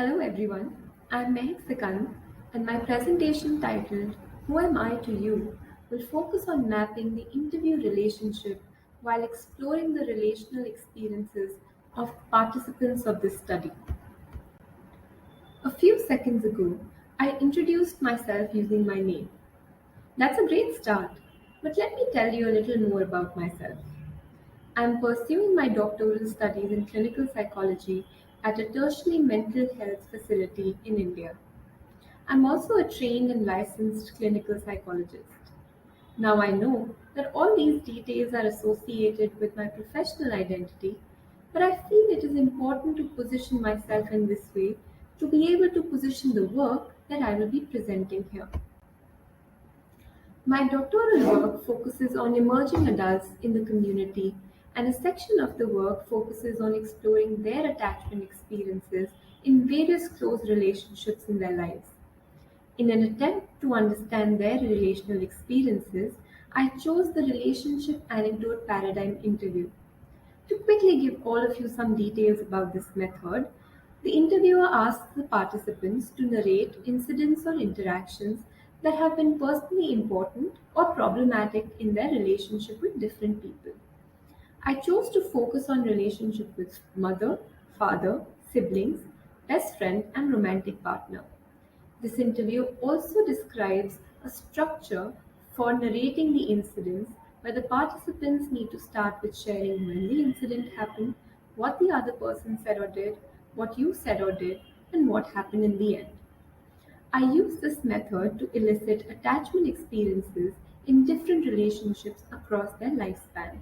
Hello everyone, I'm Mehak Sikand and my presentation titled Who Am I to You will focus on mapping the interview relationship while exploring the relational experiences of participants of this study. A few seconds ago, I introduced myself using my name. That's a great start, but let me tell you a little more about myself. I'm pursuing my doctoral studies in clinical psychology at a tertiary mental health facility in India. I'm also a trained and licensed clinical psychologist. Now I know that all these details are associated with my professional identity, but I feel it is important to position myself in this way to be able to position the work that I will be presenting here. My doctoral work focuses on emerging adults in the community, and a section of the work focuses on exploring their attachment experiences in various close relationships in their lives. In an attempt to understand their relational experiences, I chose the relationship anecdote paradigm interview. To quickly give all of you some details about this method, the interviewer asks the participants to narrate incidents or interactions that have been personally important or problematic in their relationship with different people. I chose to focus on relationship with mother, father, siblings, best friend and romantic partner. This interview also describes a structure for narrating the incidents where the participants need to start with sharing when the incident happened, what the other person said or did, what you said or did, and what happened in the end. I use this method to elicit attachment experiences in different relationships across their lifespan.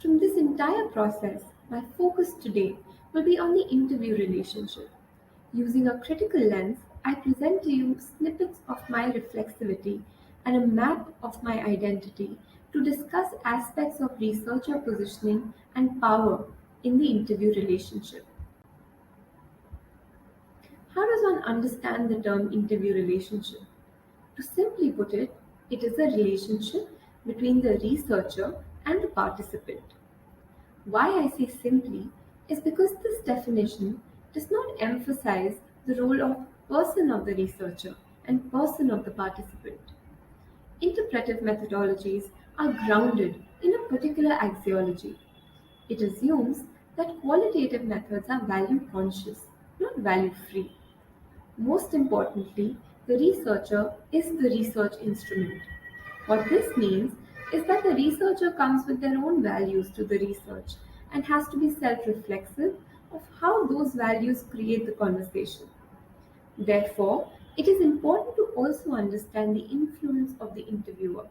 From this entire process, my focus today will be on the interview relationship. Using a critical lens, I present to you snippets of my reflexivity and a map of my identity to discuss aspects of researcher positioning and power in the interview relationship. How does one understand the term interview relationship? To simply put it, it is a relationship between the researcher and the participant. Why I say simply is because this definition does not emphasize the role of person of the researcher and person of the participant. Interpretive methodologies are grounded in a particular axiology. It assumes that qualitative methods are value conscious, not value free. Most importantly, the researcher is the research instrument. What this means is that the researcher comes with their own values to the research and has to be self reflexive of how those values create the conversation. Therefore, it is important to also understand the influence of the interviewer.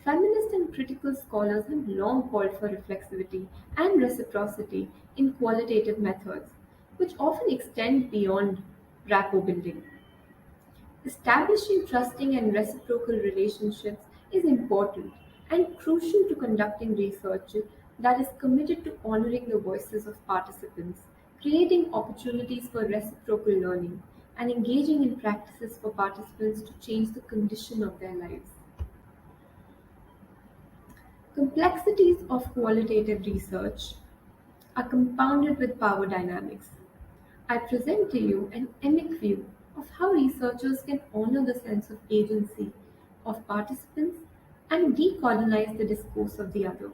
Feminist and critical scholars have long called for reflexivity and reciprocity in qualitative methods, which often extend beyond rapport building. Establishing trusting and reciprocal relationships is important and crucial to conducting research that is committed to honoring the voices of participants, creating opportunities for reciprocal learning, and engaging in practices for participants to change the condition of their lives. Complexities of qualitative research are compounded with power dynamics. I present to you an emic view of how researchers can honor the sense of agency of participants and decolonize the discourse of the other.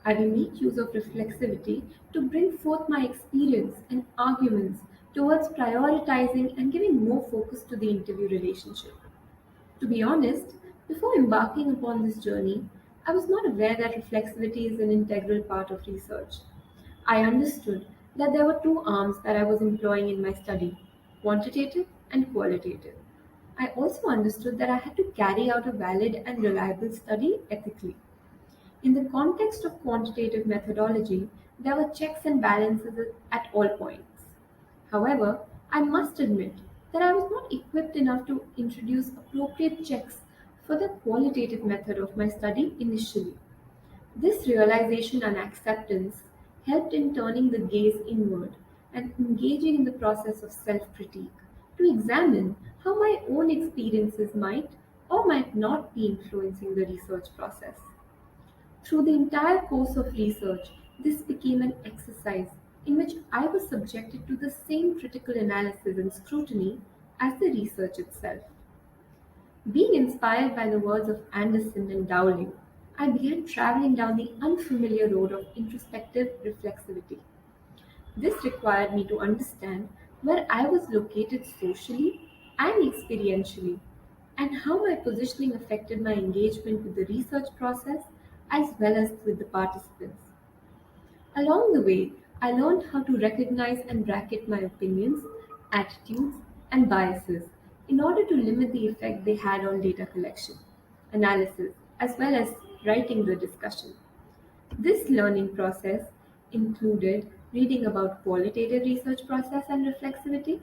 I will make use of reflexivity to bring forth my experience and arguments towards prioritizing and giving more focus to the interview relationship. To be honest, before embarking upon this journey, I was not aware that reflexivity is an integral part of research. I understood that there were two arms that I was employing in my study, quantitative and qualitative. I also understood that I had to carry out a valid and reliable study ethically. In the context of quantitative methodology, there were checks and balances at all points. However, I must admit that I was not equipped enough to introduce appropriate checks for the qualitative method of my study initially. This realization and acceptance helped in turning the gaze inward and engaging in the process of self critique to examine how my own experiences might or might not be influencing the research process. Through the entire course of research, this became an exercise in which I was subjected to the same critical analysis and scrutiny as the research itself. Being inspired by the words of Anderson and Dowling, I began traveling down the unfamiliar road of introspective reflexivity. This required me to understand where I was located socially and experientially, and how my positioning affected my engagement with the research process as well as with the participants. Along the way, I learned how to recognize and bracket my opinions, attitudes, and biases in order to limit the effect they had on data collection, analysis, as well as writing the discussion. This learning process included reading about qualitative research process and reflexivity,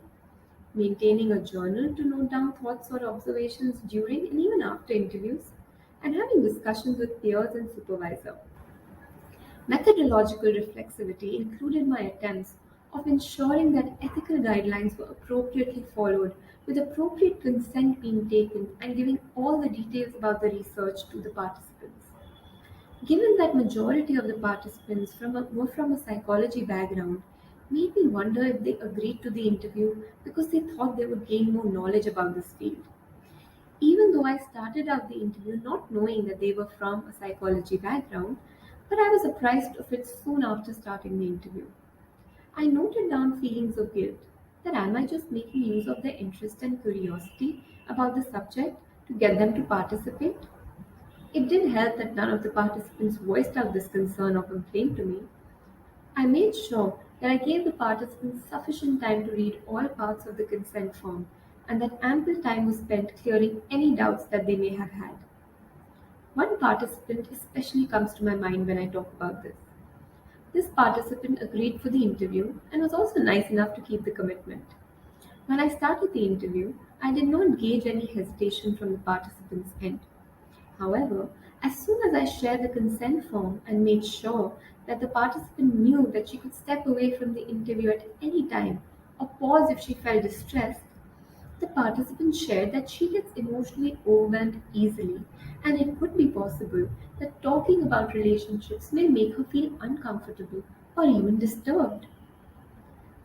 maintaining a journal to note down thoughts or observations during and even after interviews, and having discussions with peers and supervisor. Methodological reflexivity included my attempts of ensuring that ethical guidelines were appropriately followed, with appropriate consent being taken and giving all the details about the research to the participants. Given that majority of the participants were from a psychology background, made me wonder if they agreed to the interview because they thought they would gain more knowledge about this field. Even though I started out the interview not knowing that they were from a psychology background, but I was apprised of it soon after starting the interview. I noted down feelings of guilt that am I just making use of their interest and curiosity about the subject to get them to participate? It did help that none of the participants voiced out this concern or complaint to me. I made sure that I gave the participants sufficient time to read all parts of the consent form and that ample time was spent clearing any doubts that they may have had. One participant especially comes to my mind when I talk about this. This participant agreed for the interview and was also nice enough to keep the commitment. When I started the interview, I did not gauge any hesitation from the participant's end. However, as soon as I shared the consent form and made sure that the participant knew that she could step away from the interview at any time or pause if she felt distressed, the participant shared that she gets emotionally overwhelmed easily, and it could be possible that talking about relationships may make her feel uncomfortable or even disturbed.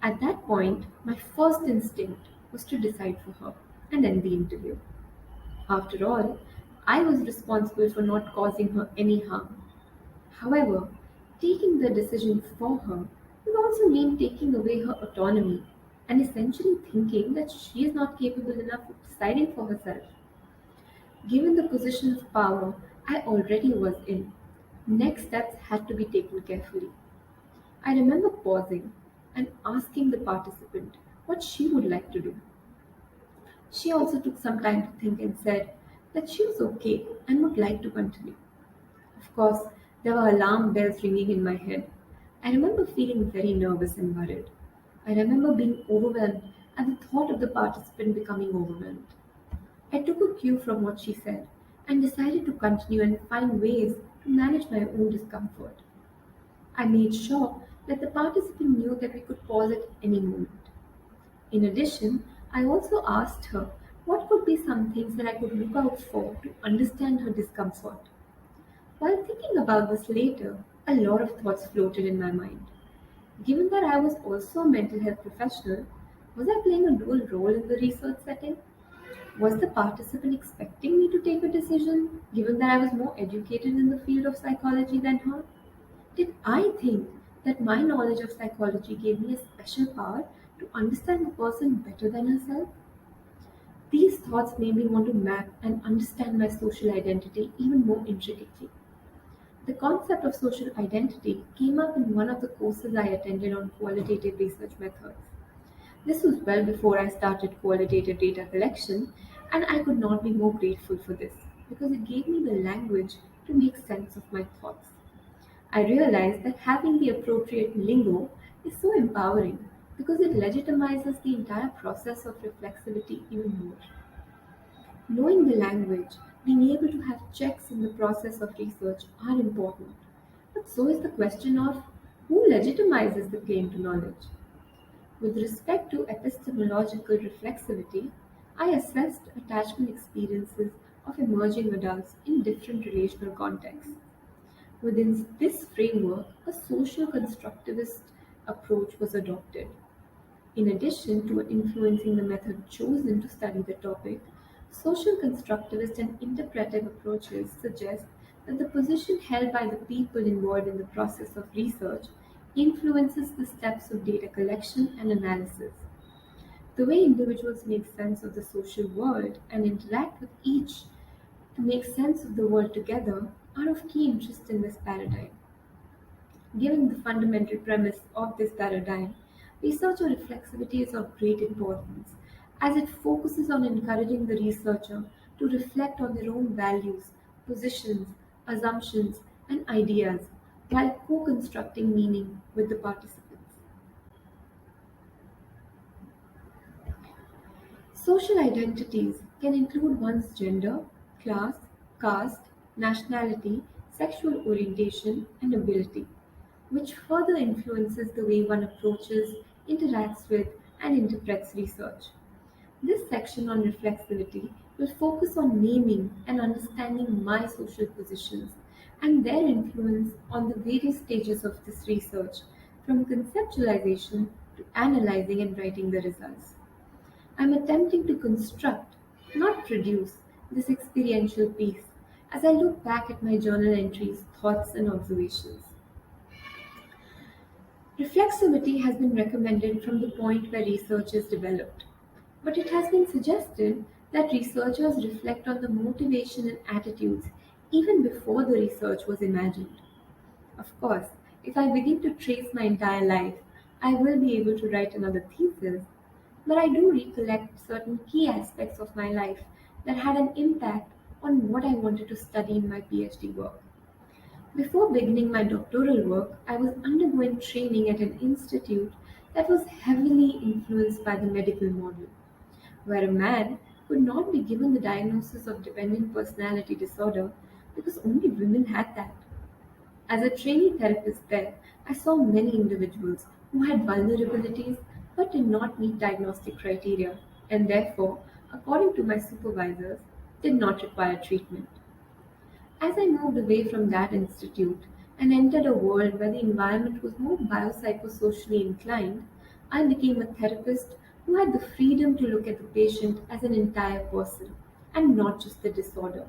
At that point, my first instinct was to decide for her and end the interview. After all, I was responsible for not causing her any harm. However, taking the decision for her would also mean taking away her autonomy and essentially thinking that she is not capable enough of deciding for herself. Given the position of power I already was in, next steps had to be taken carefully. I remember pausing and asking the participant what she would like to do. She also took some time to think and said that she was okay and would like to continue. Of course, there were alarm bells ringing in my head. I remember feeling very nervous and worried. I remember being overwhelmed at the thought of the participant becoming overwhelmed. I took a cue from what she said and decided to continue and find ways to manage my own discomfort. I made sure that the participant knew that we could pause at any moment. In addition, I also asked her what could be some things that I could look out for to understand her discomfort. While thinking about this later, a lot of thoughts floated in my mind. Given that I was also a mental health professional, was I playing a dual role in the research setting? Was the participant expecting me to take a decision, given that I was more educated in the field of psychology than her? Did I think that my knowledge of psychology gave me a special power to understand the person better than herself? These thoughts made me want to map and understand my social identity even more intricately. The concept of social identity came up in one of the courses I attended on qualitative research methods. This was well before I started qualitative data collection, and I could not be more grateful for this because it gave me the language to make sense of my thoughts. I realized that having the appropriate lingo is so empowering because it legitimizes the entire process of reflexivity even more. Knowing the language, being able to have checks in the process of research are important. But so is the question of who legitimizes the claim to knowledge. With respect to epistemological reflexivity, I assessed attachment experiences of emerging adults in different relational contexts. Within this framework, a social constructivist approach was adopted. In addition to influencing the method chosen to study the topic, social constructivist and interpretive approaches suggest that the position held by the people involved in the process of research influences the steps of data collection and analysis. The way individuals make sense of the social world and interact with each to make sense of the world together are of key interest in this paradigm. Given the fundamental premise of this paradigm, researcher reflexivity is of great importance as it focuses on encouraging the researcher to reflect on their own values, positions, assumptions, and ideas while co constructing meaning with the participants. Social identities can include one's gender, class, caste, nationality, sexual orientation, and ability, which further influences the way one approaches, interacts with, and interprets research. This section on reflexivity will focus on naming and understanding my social positions and their influence on the various stages of this research, from conceptualization to analyzing and writing the results. I'm attempting to construct, not produce, this experiential piece as I look back at my journal entries, thoughts, and observations. Reflexivity has been recommended from the point where research is developed, but it has been suggested that researchers reflect on the motivation and attitudes even before the research was imagined. Of course, if I begin to trace my entire life, I will be able to write another thesis, but I do recollect certain key aspects of my life that had an impact on what I wanted to study in my PhD work. Before beginning my doctoral work, I was undergoing training at an institute that was heavily influenced by the medical model, where a man could not be given the diagnosis of dependent personality disorder because only women had that. As a trainee therapist there, I saw many individuals who had vulnerabilities but did not meet diagnostic criteria and therefore, according to my supervisors, did not require treatment. As I moved away from that institute and entered a world where the environment was more biopsychosocially inclined, I became a therapist who had the freedom to look at the patient as an entire person and not just the disorder.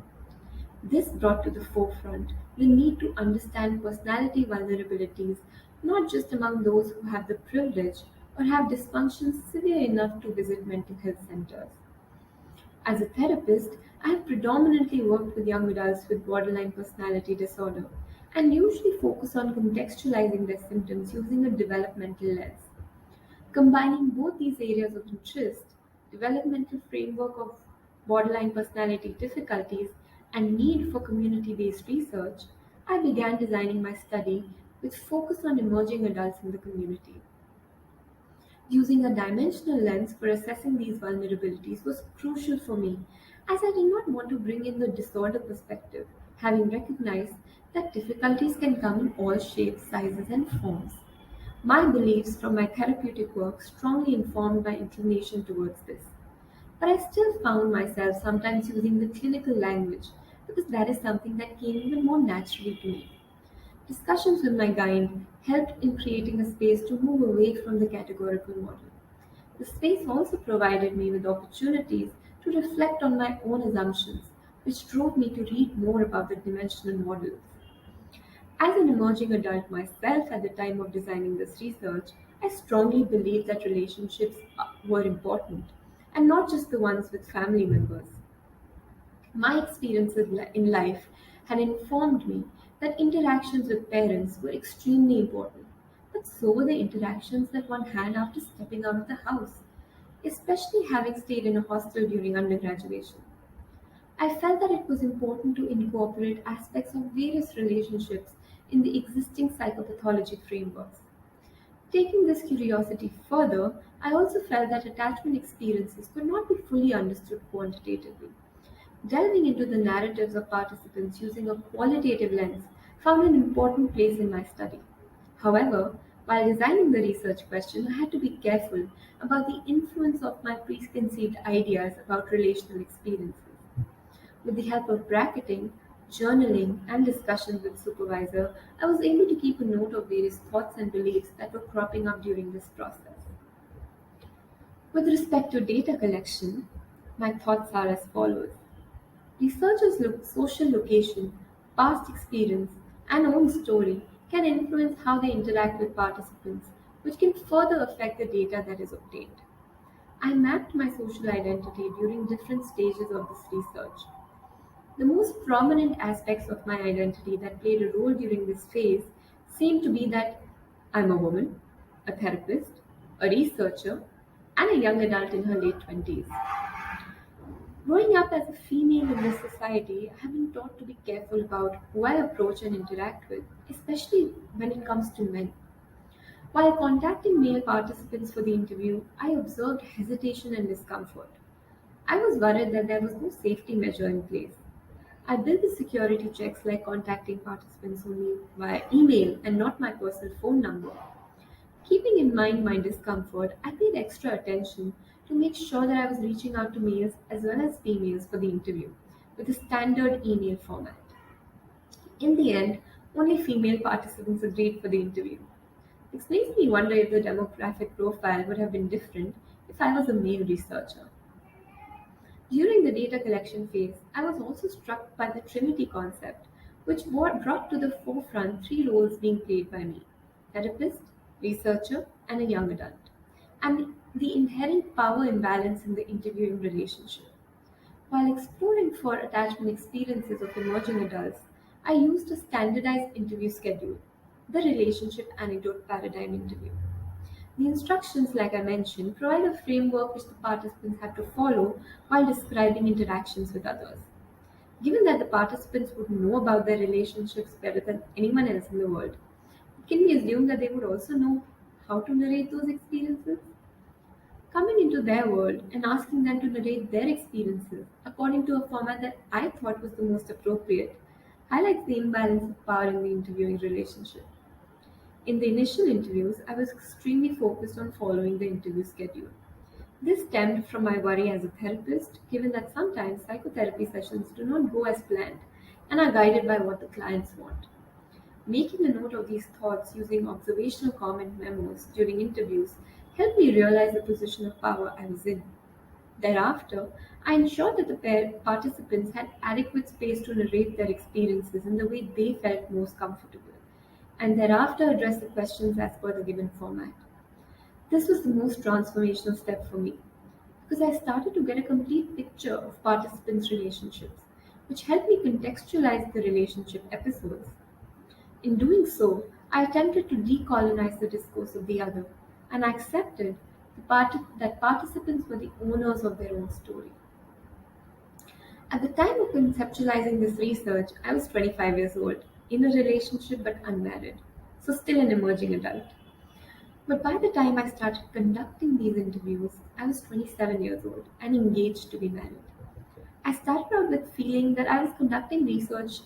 This brought to the forefront the need to understand personality vulnerabilities not just among those who have the privilege or have dysfunctions severe enough to visit mental health centers. As a therapist, I have predominantly worked with young adults with borderline personality disorder and usually focus on contextualizing their symptoms using a developmental lens. Combining both these areas of interest, developmental framework of borderline personality difficulties, and need for community based research, I began designing my study with focus on emerging adults in the community. Using a dimensional lens for assessing these vulnerabilities was crucial for me, as I did not want to bring in the disorder perspective, having recognized that difficulties can come in all shapes, sizes, and forms. My beliefs from my therapeutic work strongly informed my inclination towards this, but I still found myself sometimes using the clinical language because that is something that came even more naturally to me. Discussions with my guide helped in creating a space to move away from the categorical model. The space also provided me with opportunities to reflect on my own assumptions, which drove me to read more about the dimensional models. As an emerging adult myself at the time of designing this research, I strongly believed that relationships were important, and not just the ones with family members. My experiences in life had informed me that interactions with parents were extremely important, but so were the interactions that one had after stepping out of the house, especially having stayed in a hostel during undergraduation. I felt that it was important to incorporate aspects of various relationships in the existing psychopathology frameworks. Taking this curiosity further, I also felt that attachment experiences could not be fully understood quantitatively. Delving into the narratives of participants using a qualitative lens found an important place in my study. However, while designing the research question, I had to be careful about the influence of my preconceived ideas about relational experiences. With the help of bracketing, journaling, and discussions with supervisor, I was able to keep a note of various thoughts and beliefs that were cropping up during this process. With respect to data collection, my thoughts are as follows. Researchers' social location, past experience, and own story can influence how they interact with participants, which can further affect the data that is obtained. I mapped my social identity during different stages of this research. The most prominent aspects of my identity that played a role during this phase seem to be that I'm a woman, a therapist, a researcher, and a young adult in her late 20s. Growing up as a female in this society, I have been taught to be careful about who I approach and interact with, especially when it comes to men. While contacting male participants for the interview, I observed hesitation and discomfort. I was worried that there was no safety measure in place. I built the security checks like contacting participants only via email and not my personal phone number. Keeping in mind my discomfort, I paid extra attention to make sure that I was reaching out to males as well as females for the interview with a standard email format. In the end, only female participants agreed for the interview. This makes me wonder if the demographic profile would have been different if I was a male researcher. During the data collection phase, I was also struck by the Trinity concept, which brought to the forefront three roles being played by me: therapist, researcher, and a young adult, and the inherent power imbalance in the interviewing relationship. While exploring for attachment experiences of emerging adults, I used a standardized interview schedule, the relationship anecdote paradigm interview. The instructions, like I mentioned, provide a framework which the participants have to follow while describing interactions with others. Given that the participants would know about their relationships better than anyone else in the world, it can be assumed that they would also know how to narrate those experiences. Coming into their world and asking them to narrate their experiences according to a format that I thought was the most appropriate highlights the imbalance of power in the interviewing relationship. In the initial interviews, I was extremely focused on following the interview schedule. This stemmed from my worry as a therapist, given that sometimes psychotherapy sessions do not go as planned and are guided by what the clients want. Making a note of these thoughts using observational comment memos during interviews helped me realize the position of power I was in. Thereafter, I ensured that the participants had adequate space to narrate their experiences in the way they felt most comfortable, and thereafter address the questions as per the given format. This was the most transformational step for me because I started to get a complete picture of participants' relationships, which helped me contextualize the relationship episodes. In doing so, I attempted to decolonize the discourse of the other, and I accepted that participants were the owners of their own story. At the time of conceptualizing this research, I was 25 years old, in a relationship but unmarried, so still an emerging adult. But by the time I started conducting these interviews, I was 27 years old and engaged to be married. I started out with feeling that I was conducting research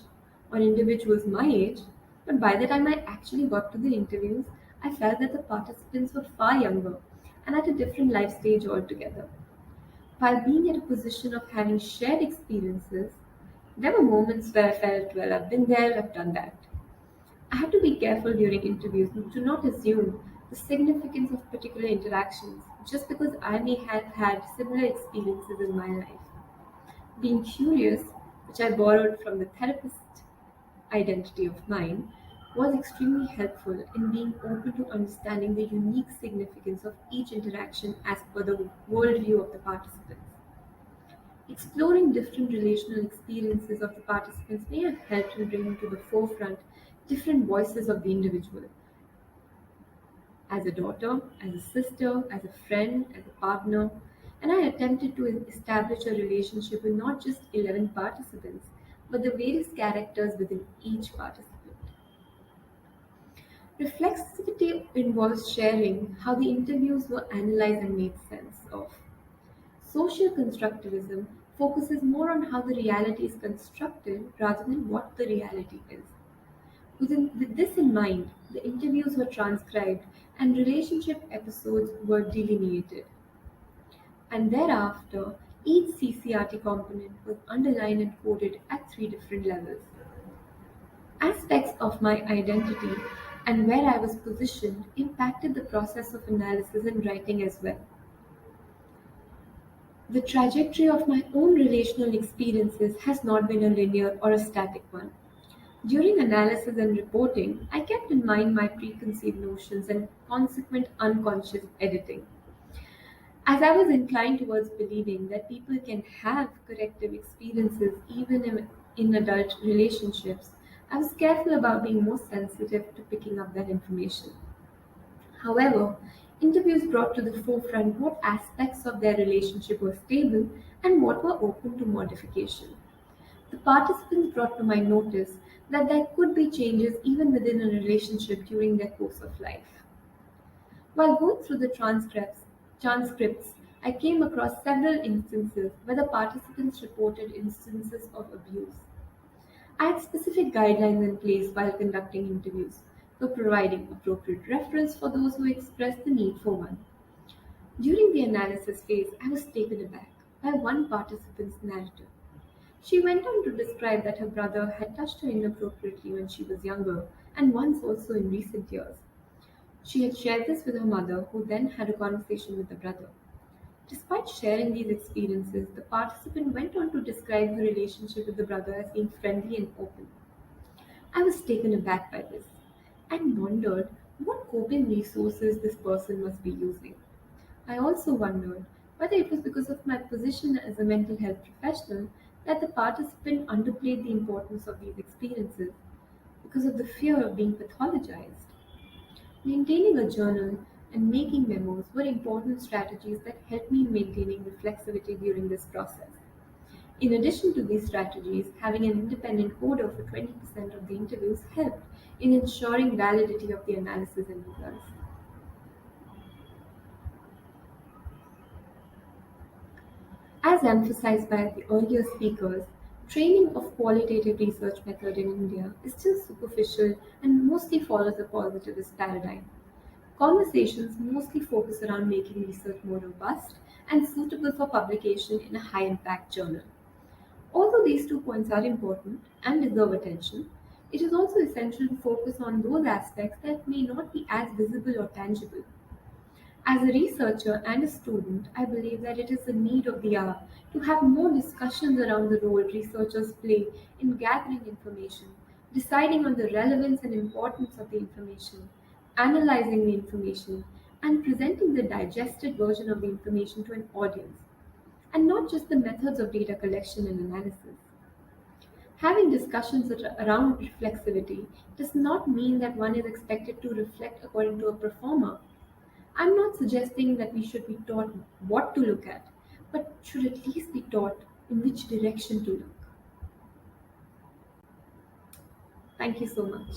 on individuals my age, but by the time I actually got to the interviews, I felt that the participants were far younger and at a different life stage altogether. While being at a position of having shared experiences, there were moments where I felt, well, I've been there, I've done that. I had to be careful during interviews to not assume the significance of particular interactions just because I may have had similar experiences in my life. Being curious, which I borrowed from the therapist identity of mine, was extremely helpful in being open to understanding the unique significance of each interaction as per the worldview of the participants. Exploring different relational experiences of the participants may have helped in bringing to the forefront different voices of the individual. As a daughter, as a sister, as a friend, as a partner, and I attempted to establish a relationship with not just 11 participants, but the various characters within each participant. Reflexivity involves sharing how the interviews were analyzed and made sense of. Social constructivism focuses more on how the reality is constructed rather than what the reality is. With this in mind, the interviews were transcribed and relationship episodes were delineated. And thereafter, each CCRT component was underlined and coded at three different levels. Aspects of my identity and where I was positioned impacted the process of analysis and writing as well. The trajectory of my own relational experiences has not been a linear or a static one. During analysis and reporting, I kept in mind my preconceived notions and consequent unconscious editing. As I was inclined towards believing that people can have corrective experiences even in adult relationships, I was careful about being more sensitive to picking up that information. However, interviews brought to the forefront what aspects of their relationship were stable and what were open to modification. The participants brought to my notice that there could be changes even within a relationship during their course of life. While going through the transcripts, I came across several instances where the participants reported instances of abuse. I had specific guidelines in place while conducting interviews for providing appropriate reference for those who expressed the need for one. During the analysis phase, I was taken aback by one participant's narrative. She went on to describe that her brother had touched her inappropriately when she was younger and once also in recent years. She had shared this with her mother, who then had a conversation with the brother. Despite sharing these experiences, the participant went on to describe her relationship with the brother as being friendly and open. I was taken aback by this and wondered what coping resources this person must be using. I also wondered whether it was because of my position as a mental health professional that the participant underplayed the importance of these experiences because of the fear of being pathologized. Maintaining a journal and making memos were important strategies that helped me in maintaining reflexivity during this process. In addition to these strategies, having an independent coder for 20% of the interviews helped in ensuring validity of the analysis and results. As emphasized by the earlier speakers, training of qualitative research method in India is still superficial and mostly follows a positivist paradigm. Conversations mostly focus around making research more robust and suitable for publication in a high impact journal. Although these 2 points are important and deserve attention, it is also essential to focus on those aspects that may not be as visible or tangible. As a researcher and a student, I believe that it is the need of the hour to have more discussions around the role researchers play in gathering information, deciding on the relevance and importance of the information, analyzing the information, and presenting the digested version of the information to an audience, and not just the methods of data collection and analysis. Having discussions around reflexivity does not mean that one is expected to reflect according to a performer. I'm not suggesting that we should be taught what to look at, but should at least be taught in which direction to look. Thank you so much.